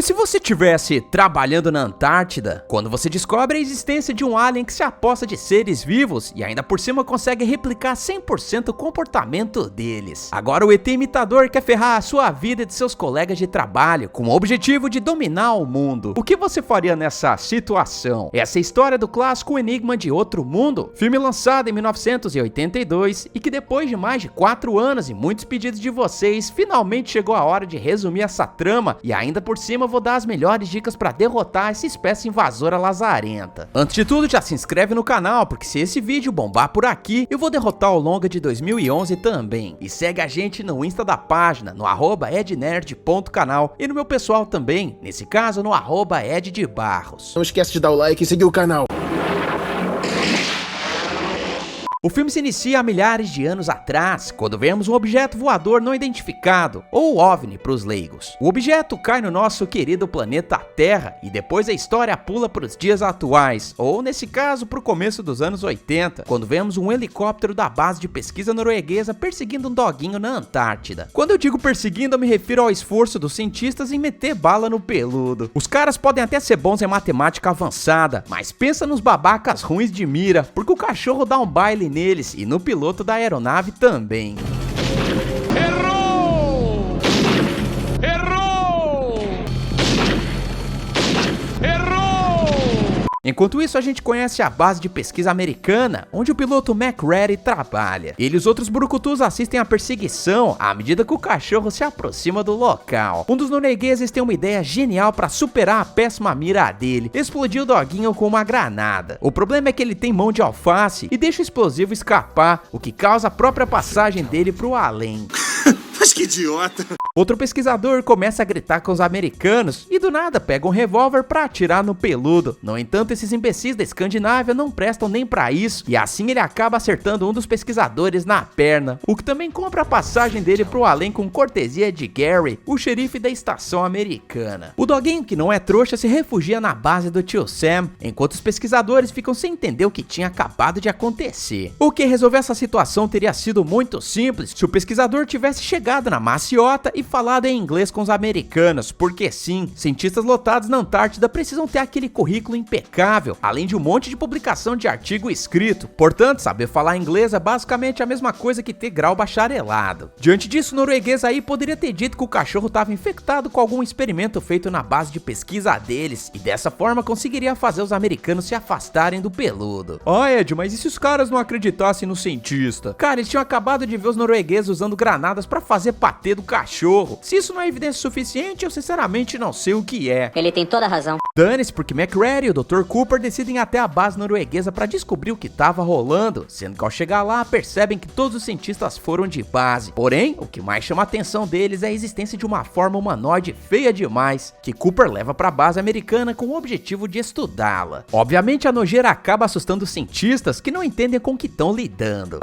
se você estivesse trabalhando na Antártida, quando você descobre a existência de um alien que se aposta de seres vivos e ainda por cima consegue replicar 100% o comportamento deles? Agora o ET imitador quer ferrar a sua vida e de seus colegas de trabalho com o objetivo de dominar o mundo. O que você faria nessa situação? Essa é a história do clássico Enigma de Outro Mundo, filme lançado em 1982 e que depois de mais de 4 anos e muitos pedidos de vocês, finalmente chegou a hora de resumir essa trama e ainda por cima vou dar as melhores dicas para derrotar essa espécie invasora lazarenta. Antes de tudo, já se inscreve no canal, porque se esse vídeo bombar por aqui, eu vou derrotar o longa de 2011 também. E segue a gente no Insta da página, no @ednerd.canal e no meu pessoal também, nesse caso no @eddebarros. Não esquece de dar o like e seguir o canal. O filme se inicia há milhares de anos atrás, quando vemos um objeto voador não identificado, ou OVNI para os leigos. O objeto cai no nosso querido planeta Terra e depois a história pula para os dias atuais, ou nesse caso para o começo dos anos 80, quando vemos um helicóptero da base de pesquisa norueguesa perseguindo um doguinho na Antártida. Quando eu digo perseguindo, eu me refiro ao esforço dos cientistas em meter bala no peludo. Os caras podem até ser bons em matemática avançada, mas pensa nos babacas ruins de mira, porque o cachorro dá um baile neles e no piloto da aeronave também. Errou! Errou! Errou! Enquanto isso, a gente conhece a base de pesquisa americana, onde o piloto McReady trabalha. Ele e os outros brucutus assistem à perseguição à medida que o cachorro se aproxima do local. Um dos noruegueses tem uma ideia genial para superar a péssima mira dele: explodir o doguinho com uma granada. O problema é que ele tem mão de alface e deixa o explosivo escapar, o que causa a própria passagem dele pro além. Mas que idiota! Outro pesquisador começa a gritar com os americanos e do nada pega um revólver pra atirar no peludo. No entanto, esses imbecis da Escandinávia não prestam nem pra isso e assim ele acaba acertando um dos pesquisadores na perna, o que também compra a passagem dele pro além com cortesia de Gary, o xerife da estação americana. O doguinho, que não é trouxa, se refugia na base do tio Sam, enquanto os pesquisadores ficam sem entender o que tinha acabado de acontecer. O que resolver essa situação teria sido muito simples se o pesquisador tivesse chegado na maciota e falado em inglês com os americanos, porque sim, cientistas lotados na Antártida precisam ter aquele currículo impecável, além de um monte de publicação de artigo escrito. Portanto, saber falar inglês é basicamente a mesma coisa que ter grau bacharelado. Diante disso, o norueguês aí poderia ter dito que o cachorro estava infectado com algum experimento feito na base de pesquisa deles, e dessa forma conseguiria fazer os americanos se afastarem do peludo. Ed, mas e se os caras não acreditassem no cientista? Cara, eles tinham acabado de ver os noruegueses usando granadas pra fazer patê do cachorro. Se isso não é evidência suficiente, eu sinceramente não sei o que é. Ele tem toda a razão. Dane-se, porque McReady e o Dr. Cooper decidem ir até a base norueguesa para descobrir o que estava rolando, sendo que ao chegar lá percebem que todos os cientistas foram de base. Porém, o que mais chama a atenção deles é a existência de uma forma humanoide feia demais, que Cooper leva para a base americana com o objetivo de estudá-la. Obviamente a nojeira acaba assustando os cientistas que não entendem com o que estão lidando.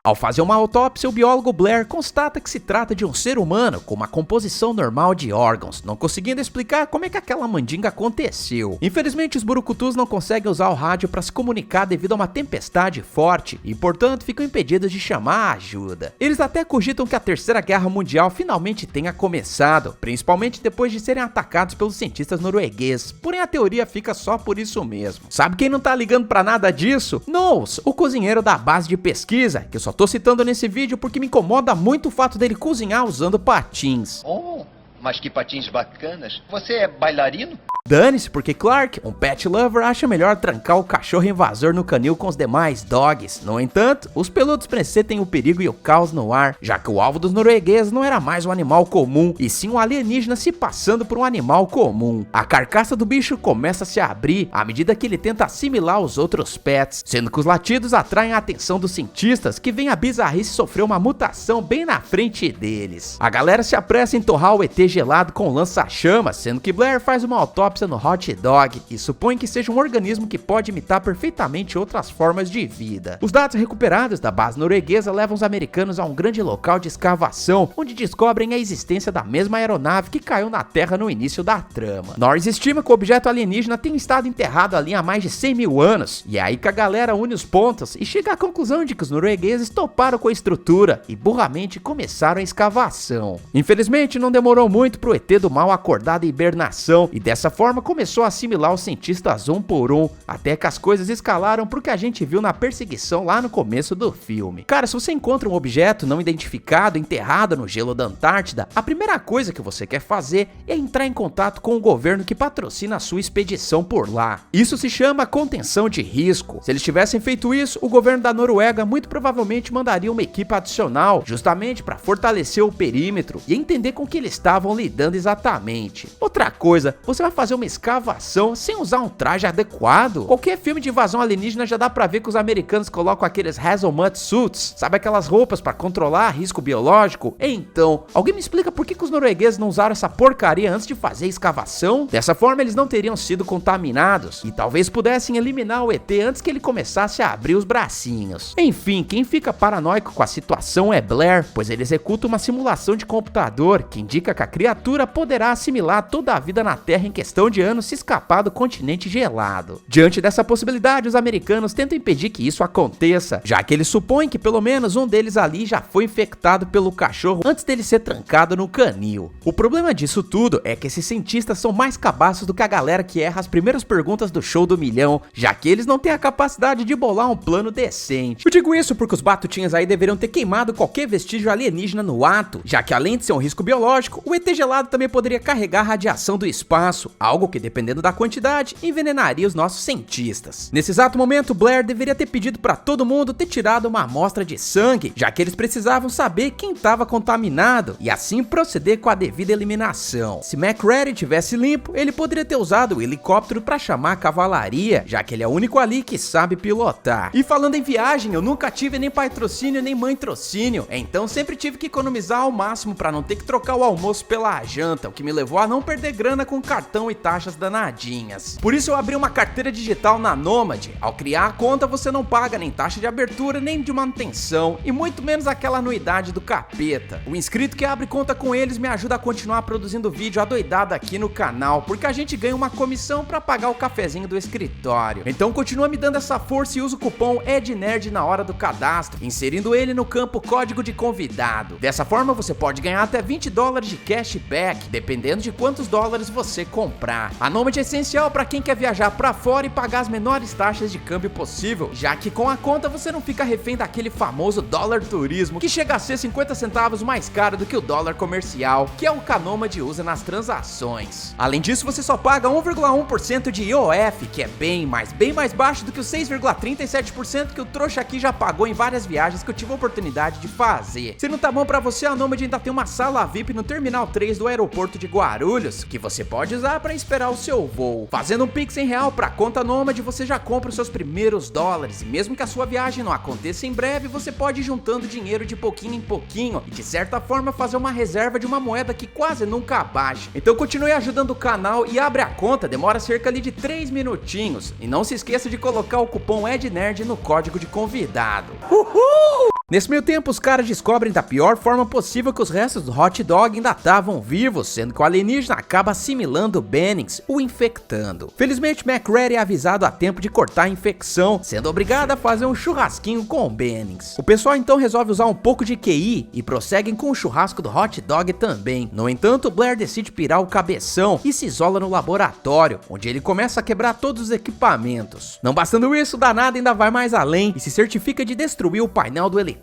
Ao fazer uma autópsia, o biólogo Blair constata que se trata de um ser humano com uma composição normal de órgãos, não conseguindo explicar como é que aquela mandinga aconteceu. Infelizmente, os burucutus não conseguem usar o rádio para se comunicar devido a uma tempestade forte e, portanto, ficam impedidos de chamar a ajuda. Eles até cogitam que a Terceira Guerra Mundial finalmente tenha começado, principalmente depois de serem atacados pelos cientistas noruegueses, porém a teoria fica só por isso mesmo. Sabe quem não tá ligando pra nada disso? Knowles, o cozinheiro da base de pesquisa, que eu só tô citando nesse vídeo porque me incomoda muito o fato dele cozinhar usando patins. Oh, mas que patins bacanas. Você é bailarino? Dane-se, porque Clark, um pet lover, acha melhor trancar o cachorro invasor no canil com os demais dogs. No entanto, os peludos pressentem o perigo e o caos no ar, já que o alvo dos noruegueses não era mais um animal comum, e sim um alienígena se passando por um animal comum. A carcaça do bicho começa a se abrir à medida que ele tenta assimilar os outros pets, sendo que os latidos atraem a atenção dos cientistas, que veem a bizarrice sofrer uma mutação bem na frente deles. A galera se apressa em torrar o ET gelado com lança-chamas, sendo que Blair faz uma autópsia necrópsia no hot dog e supõe que seja um organismo que pode imitar perfeitamente outras formas de vida. Os dados recuperados da base norueguesa levam os americanos a um grande local de escavação, onde descobrem a existência da mesma aeronave que caiu na Terra no início da trama. Norris estima que o objeto alienígena tenha estado enterrado ali há mais de 100 mil anos, e é aí que a galera une os pontos e chega à conclusão de que os noruegueses toparam com a estrutura e burramente começaram a escavação. Infelizmente, não demorou muito pro ET do mal acordar da hibernação, e dessa forma começou a assimilar os cientistas um por um, até que as coisas escalaram pro que a gente viu na perseguição lá no começo do filme. Cara, se você encontra um objeto não identificado enterrado no gelo da Antártida, a primeira coisa que você quer fazer é entrar em contato com o governo que patrocina a sua expedição por lá. Isso se chama contenção de risco. Se eles tivessem feito isso, o governo da Noruega muito provavelmente mandaria uma equipe adicional, justamente para fortalecer o perímetro e entender com que eles estavam lidando exatamente. Outra coisa, você vai fazer uma escavação sem usar um traje adequado? Qualquer filme de invasão alienígena já dá pra ver que os americanos colocam aqueles hazmat suits, sabe, aquelas roupas para controlar risco biológico? Então, alguém me explica por que os noruegueses não usaram essa porcaria antes de fazer a escavação? Dessa forma eles não teriam sido contaminados e talvez pudessem eliminar o ET antes que ele começasse a abrir os bracinhos. Enfim, quem fica paranoico com a situação é Blair, pois ele executa uma simulação de computador que indica que a criatura poderá assimilar toda a vida na Terra em questão de anos se escapar do continente gelado. Diante dessa possibilidade, os americanos tentam impedir que isso aconteça, já que eles supõem que pelo menos um deles ali já foi infectado pelo cachorro antes dele ser trancado no canil. O problema disso tudo é que esses cientistas são mais cabaços do que a galera que erra as primeiras perguntas do show do milhão, já que eles não têm a capacidade de bolar um plano decente. Eu digo isso porque os batutinhas aí deveriam ter queimado qualquer vestígio alienígena no ato, já que além de ser um risco biológico, o ET gelado também poderia carregar radiação do espaço, algo que dependendo da quantidade, envenenaria os nossos cientistas. Nesse exato momento, Blair deveria ter pedido para todo mundo ter tirado uma amostra de sangue, já que eles precisavam saber quem estava contaminado e assim proceder com a devida eliminação. Se McCready tivesse limpo, ele poderia ter usado o helicóptero para chamar a cavalaria, já que ele é o único ali que sabe pilotar. E falando em viagem, eu nunca tive nem patrocínio nem mãe trocínio, então sempre tive que economizar ao máximo para não ter que trocar o almoço pela janta, o que me levou a não perder grana com cartão e taxas danadinhas. Por isso eu abri uma carteira digital na Nomad. Ao criar a conta você não paga nem taxa de abertura nem de manutenção e muito menos aquela anuidade do capeta. O inscrito que abre conta com eles me ajuda a continuar produzindo vídeo adoidado aqui no canal, porque a gente ganha uma comissão para pagar o cafezinho do escritório. Então continua me dando essa força e usa o cupom EDNERD na hora do cadastro, inserindo ele no campo código de convidado. Dessa forma você pode ganhar até $20 de cashback, dependendo de quantos dólares você comprar. A Nomad é essencial para quem quer viajar para fora e pagar as menores taxas de câmbio possível, já que com a conta você não fica refém daquele famoso dólar turismo, que chega a ser 50 centavos mais caro do que o dólar comercial, que é o que a Nomad usa nas transações. Além disso, você só paga 1,1% de IOF, que é bem mais baixo do que os 6,37% que o trouxa aqui já pagou em várias viagens que eu tive a oportunidade de fazer. Se não tá bom pra você, a Nomad ainda tem uma sala VIP no Terminal 3 do aeroporto de Guarulhos, que você pode usar para esperar o seu voo. Fazendo um Pix em real pra conta Nomad, você já compra os seus primeiros dólares, e mesmo que a sua viagem não aconteça em breve, você pode ir juntando dinheiro de pouquinho em pouquinho, e de certa forma fazer uma reserva de uma moeda que quase nunca baixa. Então continue ajudando o canal e abre a conta, demora cerca ali de 3 minutinhos. E não se esqueça de colocar o cupom EDNERD no código de convidado. Uhul! Nesse meio tempo, os caras descobrem da pior forma possível que os restos do hot dog ainda estavam vivos, sendo que o alienígena acaba assimilando Bennings, o infectando. Felizmente, McCready é avisado a tempo de cortar a infecção, sendo obrigado a fazer um churrasquinho com o Bennings. O pessoal então resolve usar um pouco de QI e prosseguem com o churrasco do hot dog também. No entanto, Blair decide pirar o cabeção e se isola no laboratório, onde ele começa a quebrar todos os equipamentos. Não bastando isso, o danado ainda vai mais além e se certifica de destruir o painel do helicóptero.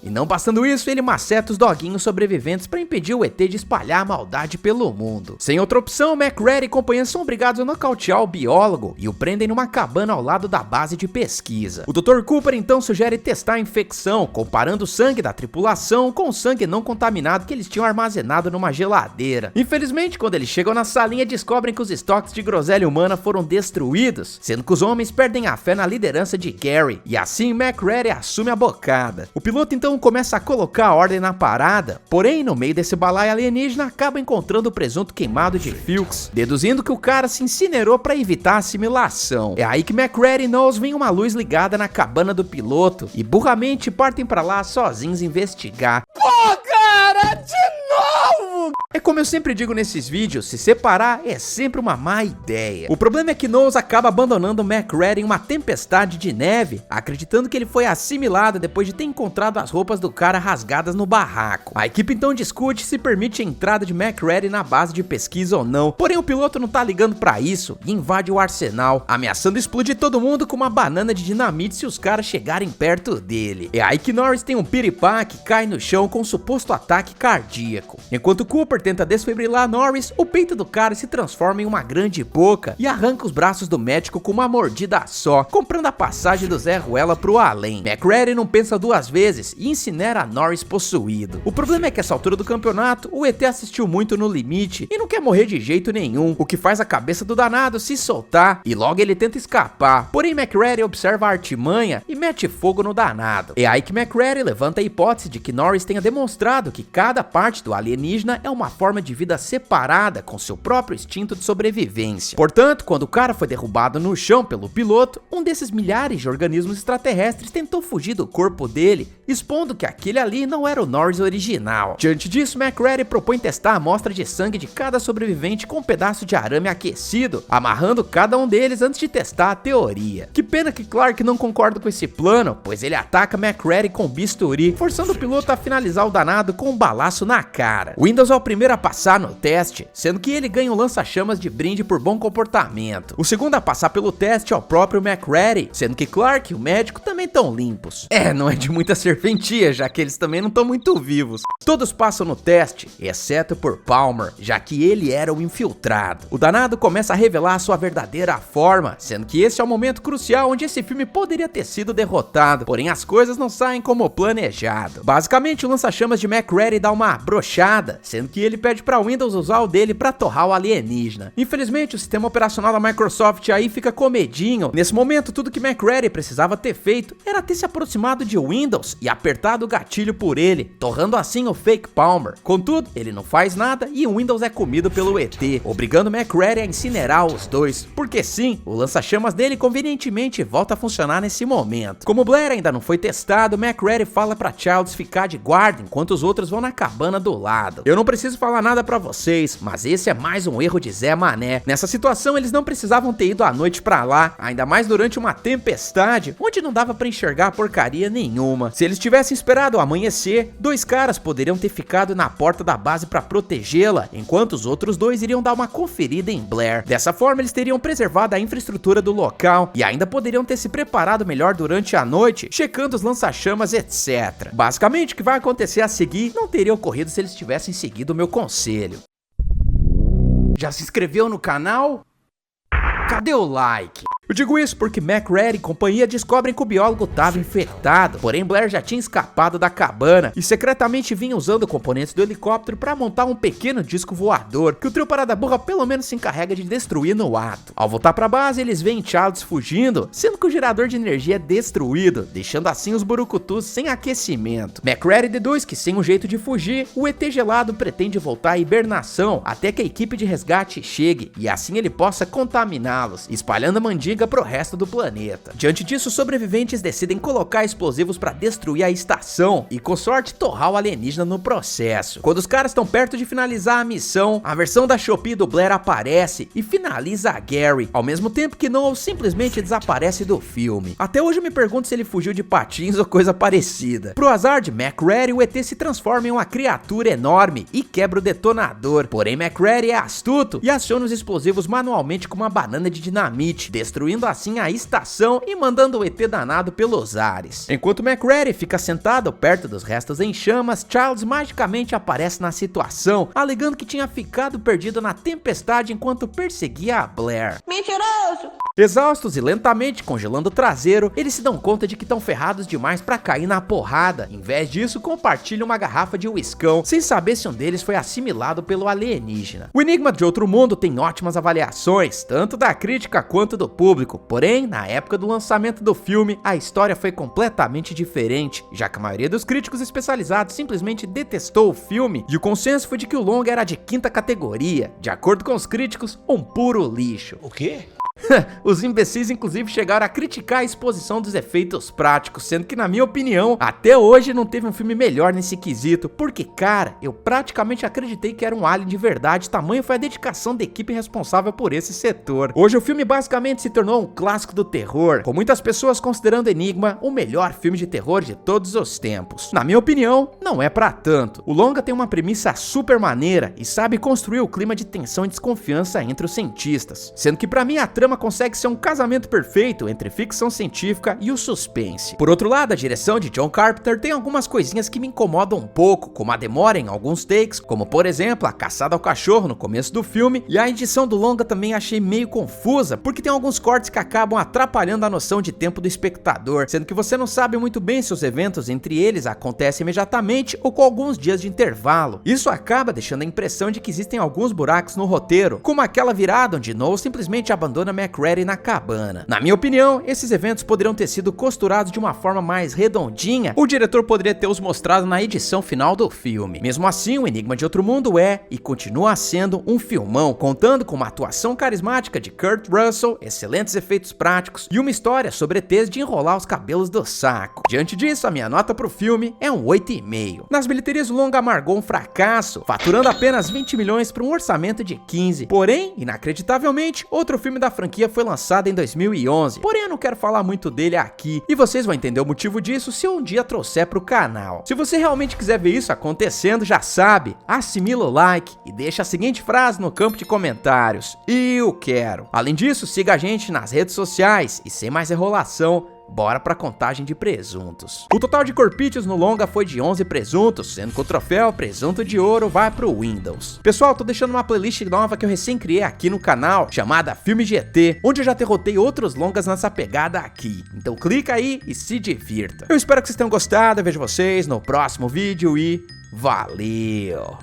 E não bastando isso, ele maceta os doguinhos sobreviventes para impedir o ET de espalhar a maldade pelo mundo. Sem outra opção, McCready e companhia são obrigados a nocautear o biólogo e o prendem numa cabana ao lado da base de pesquisa. O Dr. Cooper então sugere testar a infecção, comparando o sangue da tripulação com o sangue não contaminado que eles tinham armazenado numa geladeira. Infelizmente, quando eles chegam na salinha, descobrem que os estoques de groselha humana foram destruídos, sendo que os homens perdem a fé na liderança de Gary, e assim McCready assume a bocada. O piloto então começa a colocar ordem na parada, porém no meio desse balaio alienígena acaba encontrando o presunto queimado de Fuchs, deduzindo que o cara se incinerou para evitar a assimilação. É aí que McReady e Knowles veem uma luz ligada na cabana do piloto e burramente partem para lá sozinhos investigar. Pô, cara, de novo! É como eu sempre digo nesses vídeos, se separar é sempre uma má ideia. O problema é que Knowles acaba abandonando McReady em uma tempestade de neve, acreditando que ele foi assimilado depois de ter encontrado as roupas do cara rasgadas no barraco. A equipe então discute se permite a entrada de McReady na base de pesquisa ou não, porém o piloto não tá ligando pra isso e invade o arsenal, ameaçando explodir todo mundo com uma banana de dinamite se os caras chegarem perto dele. É aí que Norris tem um piripaque e cai no chão com um suposto ataque cardíaco. Enquanto Cooper tenta desfibrilar Norris, o peito do cara se transforma em uma grande boca e arranca os braços do médico com uma mordida só, comprando a passagem do Zé Ruela pro além. McReady não pensa duas vezes e incinera Norris possuído. O problema é que essa altura do campeonato, o ET assistiu muito no limite e não quer morrer de jeito nenhum, o que faz a cabeça do danado se soltar e logo ele tenta escapar. Porém McReady observa a artimanha e mete fogo no danado. É aí que McReady levanta a hipótese de que Norris tenha demonstrado que cada parte do alienígena é uma forma de vida separada com seu próprio instinto de sobrevivência. Portanto, quando o cara foi derrubado no chão pelo piloto, um desses milhares de organismos extraterrestres tentou fugir do corpo dele, expondo que aquele ali não era o Norris original. Diante disso, McReady propõe testar a amostra de sangue de cada sobrevivente com um pedaço de arame aquecido, amarrando cada um deles antes de testar a teoria. Que pena que Clark não concorda com esse plano, pois ele ataca McReady com bisturi, forçando o piloto a finalizar o danado com um balaço na cara. Windows é o primeiro a passar no teste, sendo que ele ganha um lança-chamas de brinde por bom comportamento. O segundo a passar pelo teste é o próprio McReady, sendo que Clark e o médico também estão limpos. Não é de muita serventia, já que eles também não estão muito vivos. Todos passam no teste, exceto por Palmer, já que ele era o infiltrado. O danado começa a revelar a sua verdadeira forma, sendo que esse é o momento crucial onde esse filme poderia ter sido derrotado, porém as coisas não saem como planejado. Basicamente, o lança-chamas de McReady dá uma brochada, sendo que ele pede para Windows usar o dele para torrar o alienígena. Infelizmente, o sistema operacional da Microsoft aí fica com medinho. Nesse momento, tudo que McReady precisava ter feito era ter se aproximado de Windows e apertado o gatilho por ele, torrando assim o fake Palmer. Contudo, ele não faz nada e o Windows é comido pelo ET, obrigando McReady a incinerar os dois, porque sim, o lança-chamas dele convenientemente volta a funcionar nesse momento. Como Blair ainda não foi testado, McReady fala pra Childs ficar de guarda enquanto os outros vão na cabana do lado. Eu não preciso falar nada pra vocês, mas esse é mais um erro de Zé Mané. Nessa situação eles não precisavam ter ido à noite pra lá, ainda mais durante uma tempestade, onde não dava pra enxergar porcaria nenhuma. Se eles tivessem esperado o amanhecer, dois caras poderiam ter ficado na porta da base pra protegê-la, enquanto os outros dois iriam dar uma conferida em Blair. Dessa forma eles teriam preservado a infraestrutura do local e ainda poderiam ter se preparado melhor durante a noite, checando os lança-chamas, etc. Basicamente o que vai acontecer a seguir não teria ocorrido se eles tivessem seguido o meu conselho. Já se inscreveu no canal? Cadê o like? Eu digo isso porque McReady e companhia descobrem que o biólogo estava infectado, porém Blair já tinha escapado da cabana e secretamente vinha usando componentes do helicóptero para montar um pequeno disco voador que o trio Parada Burra pelo menos se encarrega de destruir no ato. Ao voltar para a base, eles veem Childs fugindo, sendo que o gerador de energia é destruído, deixando assim os burucutus sem aquecimento. McReady deduz que sem um jeito de fugir, o ET gelado pretende voltar à hibernação até que a equipe de resgate chegue e assim ele possa contaminá-los, espalhando a mandinga pro resto do planeta. Diante disso, os sobreviventes decidem colocar explosivos para destruir a estação e, com sorte, torrar o alienígena no processo. Quando os caras estão perto de finalizar a missão, a versão da Shopee do Blair aparece e finaliza a Gary, ao mesmo tempo que Noel simplesmente desaparece do filme. Até hoje eu me pergunto se ele fugiu de patins ou coisa parecida. Pro azar de McReady, o ET se transforma em uma criatura enorme e quebra o detonador. Porém, McReady é astuto e aciona os explosivos manualmente com uma banana de dinamite, destruindo assim a estação e mandando o ET danado pelos ares. Enquanto McReady fica sentado perto dos restos em chamas, Childs magicamente aparece na situação, alegando que tinha ficado perdido na tempestade enquanto perseguia a Blair. Mentiroso! Exaustos e lentamente congelando o traseiro, eles se dão conta de que estão ferrados demais pra cair na porrada. Em vez disso, compartilham uma garrafa de uiscão, sem saber se um deles foi assimilado pelo alienígena. O Enigma de Outro Mundo tem ótimas avaliações, tanto da crítica quanto do público, público. Porém, na época do lançamento do filme, a história foi completamente diferente, já que a maioria dos críticos especializados simplesmente detestou o filme, e o consenso foi de que o longa era de quinta categoria. De acordo com os críticos, um puro lixo. O quê? Os imbecis inclusive chegaram a criticar a exposição dos efeitos práticos, sendo que na minha opinião, até hoje não teve um filme melhor nesse quesito, porque cara, eu praticamente acreditei que era um alien de verdade, tamanho foi a dedicação da equipe responsável por esse setor. Hoje o filme basicamente se tornou um clássico do terror, com muitas pessoas considerando Enigma o melhor filme de terror de todos os tempos. Na minha opinião, não é pra tanto. O longa tem uma premissa super maneira e sabe construir o clima de tensão e desconfiança entre os cientistas, sendo que pra mim a trama consegue ser um casamento perfeito entre ficção científica e o suspense. Por outro lado, a direção de John Carpenter tem algumas coisinhas que me incomodam um pouco, como a demora em alguns takes, como por exemplo a caçada ao cachorro no começo do filme, e a edição do longa também achei meio confusa, porque tem alguns cortes que acabam atrapalhando a noção de tempo do espectador, sendo que você não sabe muito bem se os eventos entre eles acontecem imediatamente ou com alguns dias de intervalo. Isso acaba deixando a impressão de que existem alguns buracos no roteiro, como aquela virada onde Noel simplesmente abandona MacReady na cabana. Na minha opinião, esses eventos poderiam ter sido costurados de uma forma mais redondinha. O diretor poderia ter os mostrado na edição final do filme. Mesmo assim, o Enigma de Outro Mundo é e continua sendo um filmão, contando com uma atuação carismática de Kurt Russell, excelentes efeitos práticos e uma história sobre ETs de enrolar os cabelos do saco. Diante disso, a minha nota pro filme é um 8,5. Nas bilheterias, o longa amargou um fracasso, faturando apenas 20 milhões para um orçamento de 15. Porém, inacreditavelmente, outro filme da franquia foi lançado em 2011, porém eu não quero falar muito dele aqui, e vocês vão entender o motivo disso se eu um dia trouxer pro canal. Se você realmente quiser ver isso acontecendo, já sabe, assimila o like e deixa a seguinte frase no campo de comentários: eu quero. Além disso, siga a gente nas redes sociais e sem mais enrolação, bora pra contagem de presuntos. O total de corpítios no longa foi de 11 presuntos, sendo que o troféu presunto de ouro vai pro Windows. Pessoal, tô deixando uma playlist nova que eu recém criei aqui no canal, chamada Filme GT, onde eu já derrotei outros longas nessa pegada aqui. Então clica aí e se divirta. Eu espero que vocês tenham gostado, eu vejo vocês no próximo vídeo e valeu!